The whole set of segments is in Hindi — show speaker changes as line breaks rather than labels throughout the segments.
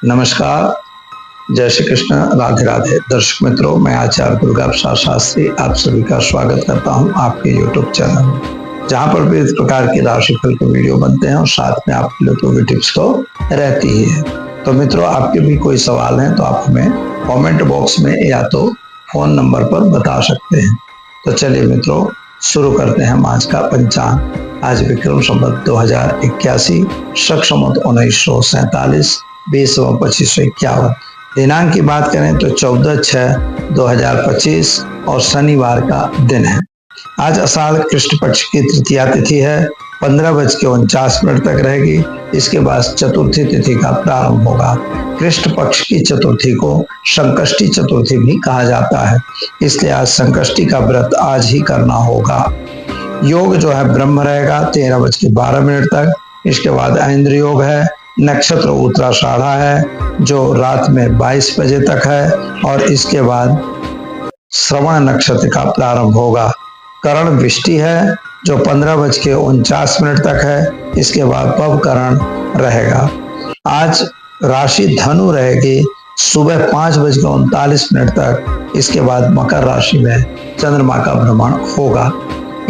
नमस्कार, जय श्री कृष्ण, राधे राधे। दर्शक मित्रों, मैं आचार्य दुर्गा प्रसाद शास्त्री आप सभी का स्वागत करता हूं आपके YouTube चैनल, जहां पर विविध प्रकार की राशिफल के वीडियो बनते हैं और साथ में आपके लिए कोई टिप्स तो रहती ही है। तो मित्रों, आपके भी कोई सवाल है तो आप हमें कमेंट बॉक्स में या तो फोन नंबर पर बता सकते हैं। तो चलिए मित्रों, शुरू करते हैं हम आज का पंचांग। आज विक्रम संवत 2081, शक संवत 1947, 20/25/51। दिनांक की बात करें तो 14/6/2025 और शनिवार का दिन है। आज आषाढ़ कृष्ण पक्ष की तृतीया तिथि है, 15:49 तक रहेगी। इसके बाद चतुर्थी तिथि का प्रारंभ होगा। कृष्ण पक्ष की चतुर्थी को संकष्टी चतुर्थी भी कहा जाता है, इसलिए आज संकष्टी का व्रत आज ही करना होगा। योग जो है ब्रह्म रहेगा 13:12 तक। इसके बाद ऐन्द्र योग है। नक्षत्र उत्तराषाढ़ा है जो रात में 22 बजे तक है और इसके बाद श्रवण नक्षत्र का प्रारंभ होगा। करण विष्टि है जो 15:49 तक है। इसके बाद पव करण रहेगा। आज राशि धनु रहेगी सुबह 5:39 तक। इसके बाद मकर राशि में चंद्रमा का भ्रमण होगा।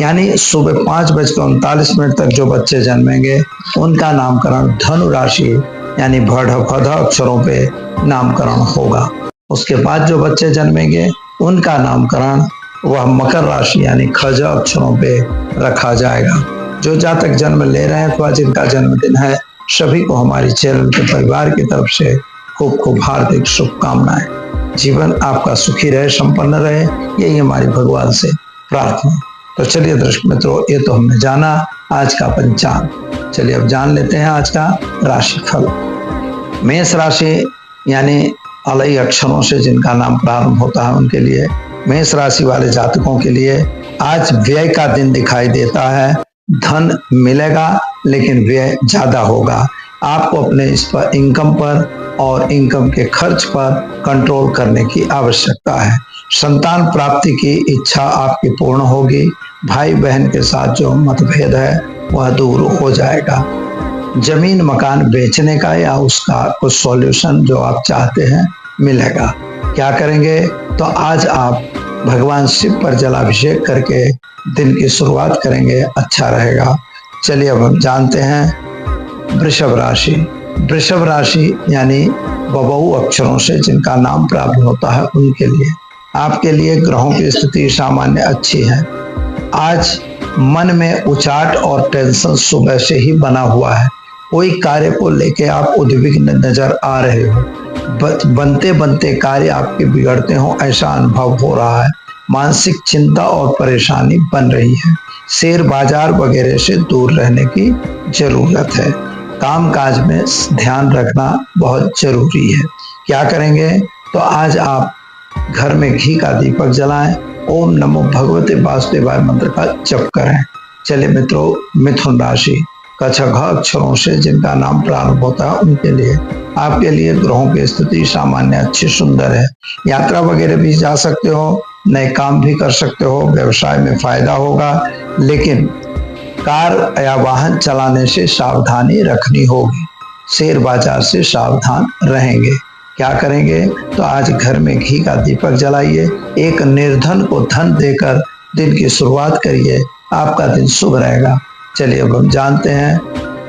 यानी सुबह 5:39 तक जो बच्चे जन्मेंगे उनका नामकरण धनु राशि यानी भड़ भध अक्षरों पे नामकरण होगा। उसके बाद जो बच्चे जन्मेंगे उनका नामकरण वह मकर राशि यानी खज अक्षरों पे रखा जाएगा। जो जातक जन्म ले रहे हैं अथवा जिनका जन्मदिन है, सभी को हमारी चैनल के परिवार की तरफ से खूब खूब हार्दिक शुभकामनाएं। जीवन आपका सुखी रहे, संपन्न रहे, यही हमारी भगवान से प्रार्थना। तो चलिए दर्शक मित्रों, ये तो हमने जाना आज का पंचांग। चलिए अब जान लेते हैं आज का राशिफल। मेष राशि यानी अलई अक्षरों से जिनका नाम प्रारंभ होता है उनके लिए, मेष राशि वाले जातकों के लिए आज व्यय का दिन दिखाई देता है। धन मिलेगा लेकिन व्यय ज्यादा होगा। आपको अपने इस पर इनकम पर और इनकम के खर्च पर कंट्रोल करने की आवश्यकता है। संतान प्राप्ति की इच्छा आपकी पूर्ण होगी। भाई बहन के साथ जो मतभेद है वह दूर हो जाएगा। जमीन मकान बेचने का या उसका कुछ सॉल्यूशन जो आप चाहते हैं मिलेगा। क्या करेंगे? तो आज आप भगवान शिव पर जलाभिषेक करके दिन की शुरुआत करेंगे, अच्छा रहेगा। चलिए अब हम जानते हैं वृषभ राशि। वृषभ राशि यानी बबऊ अक्षरों से जिनका नाम प्राप्त होता है उनके लिए, आपके लिए ग्रहों की स्थिति सामान्य अच्छी है। आज मन में उचाट और टेंशन सुबह से ही बना हुआ है। कोई कार्य को लेके आप उद्विग्न नजर आ रहे हो। बनते बनते कार्य आपके बिगड़ते हो ऐसा अनुभव हो रहा है। मानसिक चिंता और परेशानी बन रही है। शेयर बाजार वगैरह से दूर रहने की जरूरत है। काम काज में ध्यान रखना बहुत जरूरी है। क्या करेंगे? तो आज आप घर में घी का दीपक जलाएं, ओम नमो भगवते वासुदेवाय मंत्र का जप करें। चलिए मित्रों, मिथुन राशि कछ घ अक्षरों से जिनका नाम प्रारंभ होता है उनके लिए, आपके लिए ग्रहों की स्थिति सामान्य अच्छी सुंदर है। यात्रा वगैरह भी जा सकते हो, नए काम भी कर सकते हो, व्यवसाय में फायदा होगा, लेकिन कार या वाहन चलाने से सावधानी रखनी होगी। शेयर बाजार से सावधान रहेंगे। क्या करेंगे? तो आज घर में घी का दीपक जलाइए, एक निर्धन को धन देकर दिन की शुरुआत करिए, आपका दिन शुभ रहेगा। चलिए अब हम जानते हैं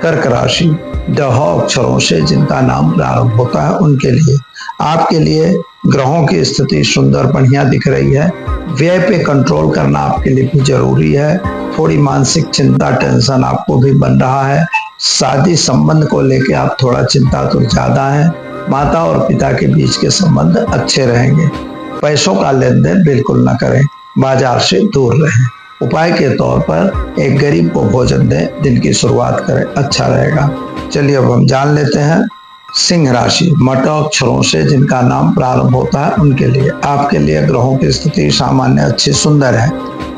कर्क राशि। डह अक्षरों से जिनका नाम प्रारंभ होता है उनके लिए, आपके लिए ग्रहों की स्थिति सुंदर बढ़िया दिख रही है। व्यय पे कंट्रोल करना आपके लिए भी जरूरी है। थोड़ी मानसिक चिंता टेंशन आपको भी बन रहा है। शादी संबंध को लेके आप थोड़ा चिंता तो ज्यादा है। माता और पिता के बीच के संबंध अच्छे रहेंगे। पैसों का लेन देन बिल्कुल न करें, बाजार से दूर रहें। उपाय के तौर पर एक गरीब को भोजन दें, दिन की शुरुआत करें, अच्छा रहेगा। चलिए अब हम जान लेते हैं सिंह राशि। मट अक्षरों से जिनका नाम प्रारंभ होता है उनके लिए, आपके लिए ग्रहों की स्थिति सामान्य अच्छी सुंदर है।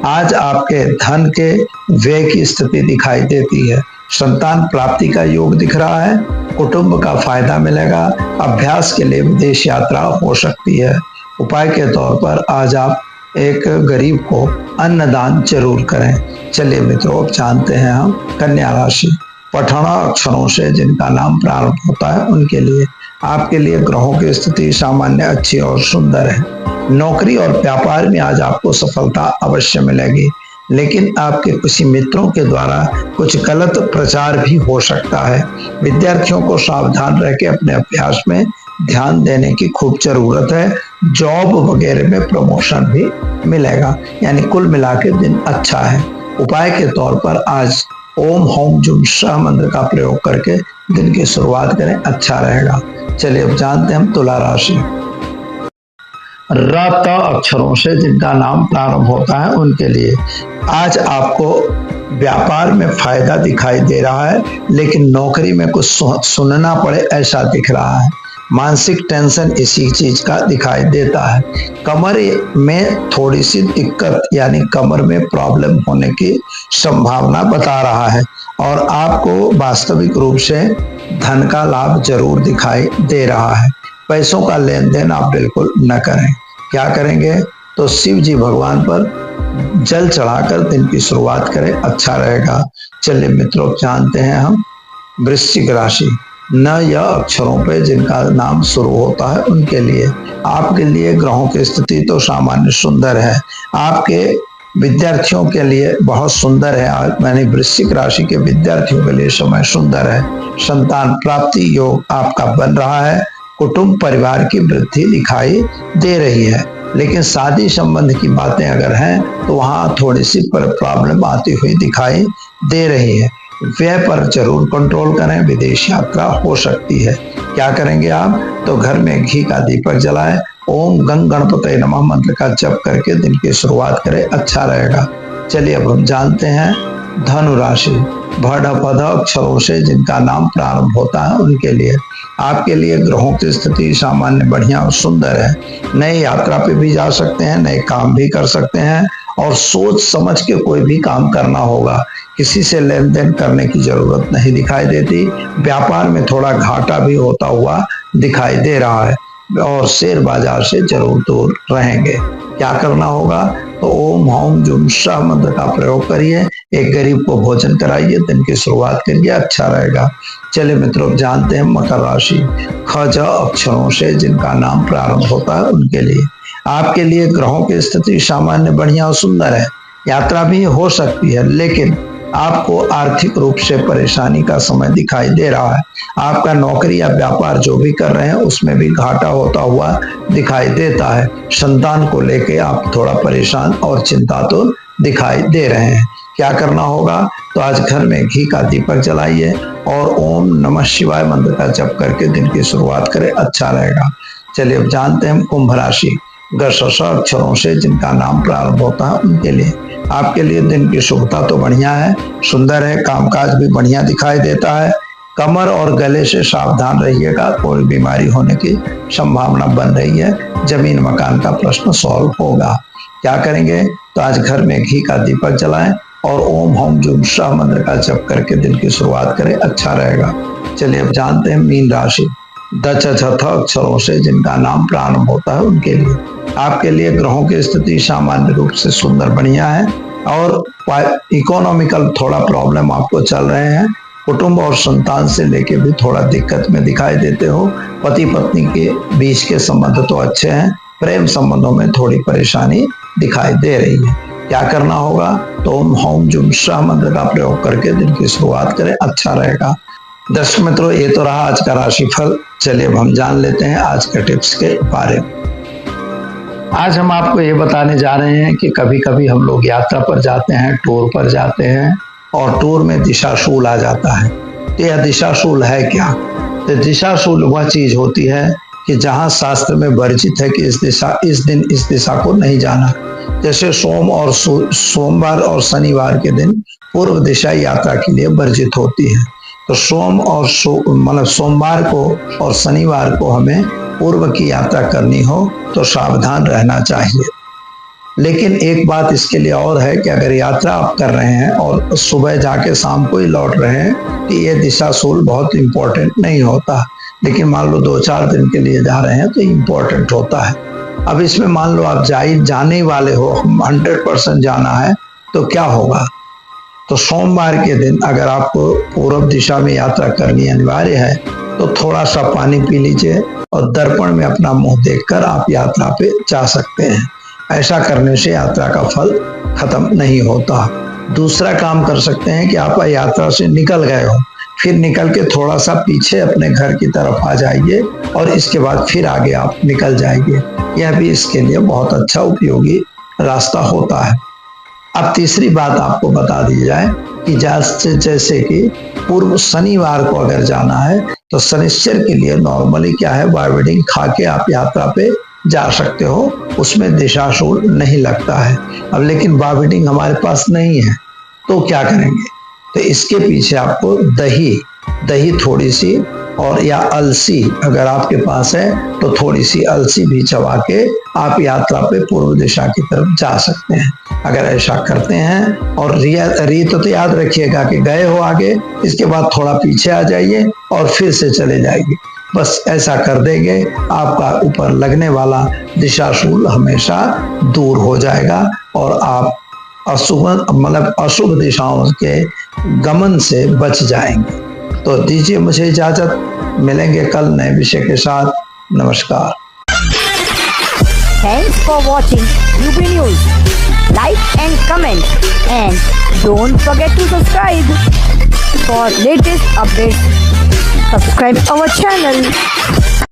आज आपके धन के व्यय की स्थिति दिखाई देती है। संतान प्राप्ति का योग दिख रहा है। कुटुंब का फायदा मिलेगा। अभ्यास के लिए विदेश यात्रा हो सकती है। उपाय के तौर पर आज आप एक गरीब को अन्नदान जरूर करें। चलिए मित्रों, अब जानते हैं हम कन्या राशि। पठना अक्षरों से जिनका नाम प्रारंभ होता है उनके लिए, आपके लिए ग्रहों की स्थिति सामान्य, अच्छी और सुंदर है। नौकरी और व्यापार में आज आपको सफलता अवश्य मिलेगी, लेकिन आपके किसी मित्रों के द्वारा कुछ गलत प्रचार भी हो सकता है। विद्यार्थियों को सावधान रह के अपने अभ्यास में ध्यान देने की खूब जरूरत है। जॉब वगैरह में प्रमोशन भी मिलेगा, यानी कुल मिला के दिन अच्छा है। उपाय के तौर पर आज ओम हौम जुम सह मंत्र का प्रयोग करके दिन की शुरुआत करें, अच्छा रहेगा। चलिए अब जानते हैं हम तुला राशि। र त अक्षरों से जिनका नाम प्रारंभ होता है उनके लिए आज आपको व्यापार में फायदा दिखाई दे रहा है, लेकिन नौकरी में कुछ सुनना पड़े ऐसा दिख रहा है। मानसिक टेंशन इसी चीज का दिखाई देता है। कमर में थोड़ी सी दिक्कत, यानी कमर में प्रॉब्लम होने की संभावना बता रहा है, और आपको वास्तविक रूप से धन का लाभ जरूर दिखाई दे रहा है। पैसों का लेन देन आप बिल्कुल न करें। क्या करेंगे तो शिव जी भगवान पर जल चढ़ाकर दिन की शुरुआत करें, अच्छा रहेगा। चलिए मित्रों जानते हैं हम वृश्चिक राशि। न यह अक्षरों पे जिनका नाम शुरू होता है उनके लिए आपके लिए ग्रहों की स्थिति तो सामान्य सुंदर है। आपके विद्यार्थियों के लिए बहुत सुंदर है। यानी वृश्चिक राशि के विद्यार्थियों के लिए समय सुंदर है। संतान प्राप्ति योग आपका बन रहा है। कुटुंब परिवार की वृद्धि दिखाई दे रही है, लेकिन शादी संबंध की बातें अगर हैं तो वहां थोड़ी सी प्रॉब्लम आती हुई दिखाई दे रही है। व्यय पर जरूर कंट्रोल करें, विदेश यात्रा हो सकती है। क्या करेंगे आप तो घर में घी का दीपक जलाएं, ओम गंग गणपतये नमः मंत्र का जप करके दिन की शुरुआत करें, अच्छा रहेगा। चलिए अब हम जानते हैं धनु राशि। भड पद अक्षरों से जिनका नाम प्रारंभ होता है उनके लिए आपके लिए ग्रहों की स्थिति सामान्य, बढ़िया और सुंदर है। नए यात्रा पे भी जा सकते हैं, नए काम भी कर सकते हैं, और सोच समझ के कोई भी काम करना होगा। किसी से लेन देन करने की जरूरत नहीं दिखाई देती। व्यापार में थोड़ा घाटा भी होता हुआ दिखाई दे रहा है, और शेयर बाजार से जरूर दूर रहेंगे। क्या करना होगा तो ओम हौम जुम सह मंत्र का प्रयोग करिए, एक गरीब को भोजन कराइए, दिन की शुरुआत करिए, अच्छा रहेगा। चलिए मित्रों जानते हैं मकर राशि। ख ज अक्षरों से जिनका नाम प्रारंभ होता है उनके लिए आपके लिए ग्रहों की स्थिति सामान्य, बढ़िया और सुंदर है। यात्रा भी हो सकती है, लेकिन आपको आर्थिक रूप से परेशानी का समय दिखाई दे रहा है। आपका नौकरी या व्यापार जो भी कर रहे हैं उसमें भी घाटा होता हुआ दिखाई देता है। संतान को लेके आप थोड़ा परेशान और चिंता तो दिखाई दे रहे हैं। क्या करना होगा तो आज घर में घी का दीपक जलाइए और ओम नमः शिवाय मंत्र का जप करके दिन की शुरुआत करें, अच्छा रहेगा। चलिए अब जानते हैं कुंभ राशि। ग अक्षरों से जिनका नाम प्रारंभ होता है उनके लिए आपके लिए दिन की शुभता तो बढ़िया है, सुंदर है। कामकाज भी बढ़िया दिखाई देता है। कमर और गले से सावधान रहिएगा, कोई बीमारी होने की संभावना बन रही है। जमीन मकान का प्रश्न सॉल्व होगा। क्या करेंगे तो आज घर में घी का दीपक जलाएं और ओम हौम जुम सह मंत्र का जप करके दिन की शुरुआत करें, अच्छा रहेगा। चलिए अब जानते हैं मीन राशि। द अक्षरों से जिनका नाम प्रारंभ होता है उनके लिए आपके लिए ग्रहों की स्थिति सामान्य रूप से सुंदर, बढ़िया है, और इकोनॉमिकल थोड़ा प्रॉब्लम आपको चल रहे हैं। कुटुंब और संतान से लेके भी थोड़ा दिक्कत में दिखाई देते हो। पति पत्नी के बीच के संबंध तो अच्छे हैं, प्रेम संबंधों में थोड़ी परेशानी दिखाई दे रही है। क्या करना होगा तो ओम हौम जुम सह मंत्र का प्रयोग करके दिन की शुरुआत करें, अच्छा रहेगा। दर्शक मित्रों ये तो रहा आज का राशिफल। चलिए अब हम जान लेते हैं आज के टिप्स के बारे में। आज हम आपको ये बताने जा रहे हैं कि कभी कभी हम लोग यात्रा पर जाते हैं, टूर पर जाते हैं, और टूर में दिशाशूल आ जाता है। तो यह दिशाशूल है क्या? तो दिशाशूल वह चीज होती है कि जहां शास्त्र में वर्जित है कि इस दिन इस दिशा को नहीं जाना। जैसे सोमवार और शनिवार के दिन पूर्व दिशा यात्रा के लिए वर्जित होती है। तो सोमवार को और शनिवार को हमें पूर्व की यात्रा करनी हो तो सावधान रहना चाहिए। लेकिन एक बात इसके लिए और है कि अगर यात्रा आप कर रहे हैं और सुबह जाके शाम को ही लौट रहे हैं तो ये दिशाशूल बहुत इम्पोर्टेंट नहीं होता। लेकिन मान लो 2-4 दिन के लिए जा रहे हैं तो इम्पोर्टेंट होता है। अब इसमें मान लो आप जाने वाले हो, 100% जाना है, तो क्या होगा तो सोमवार के दिन अगर आपको पूर्व दिशा में यात्रा करनी अनिवार्य है तो थोड़ा सा पानी पी लीजिए और दर्पण में अपना मुंह देखकर आप यात्रा पे जा सकते हैं। ऐसा करने से यात्रा का फल खत्म नहीं होता। दूसरा काम कर सकते हैं कि आप यात्रा से निकल गए हो, फिर निकल के थोड़ा सा पीछे अपने घर की तरफ आ जाइए और इसके बाद फिर आगे आप निकल जाइए। यह भी इसके लिए बहुत अच्छा उपयोगी रास्ता होता है। अब तीसरी बात आपको बता दी जाए कि जैसे कि पूर्व शनिवार को अगर जाना है तो शनिश्चर के लिए नॉर्मली क्या है, बायोवेडिंग खा के आप यात्रा पे जा सकते हो, उसमें दिशाशूल नहीं लगता है। अब लेकिन बायोवेडिंग हमारे पास नहीं है तो क्या करेंगे, तो इसके पीछे आपको दही थोड़ी सी और या अलसी अगर आपके पास है तो थोड़ी सी अलसी भी चबा के आप यात्रा पे पूर्व दिशा की तरफ जा सकते हैं। अगर ऐसा करते हैं और रीत तो याद रखिएगा कि गए हो आगे, इसके बाद थोड़ा पीछे आ जाइए और फिर से चले जाइए। बस ऐसा कर देंगे, आपका ऊपर लगने वाला दिशाशूल हमेशा दूर हो जाएगा और आप अशुभ दिशाओं के गमन से बच जाएंगे। तो दीजिए मुझे इजाजत, मिलेंगे कल नए विषय के साथ। नमस्कार।
Thanks for watching UP News. Like and comment and don't forget to subscribe for latest updates. Subscribe our channel.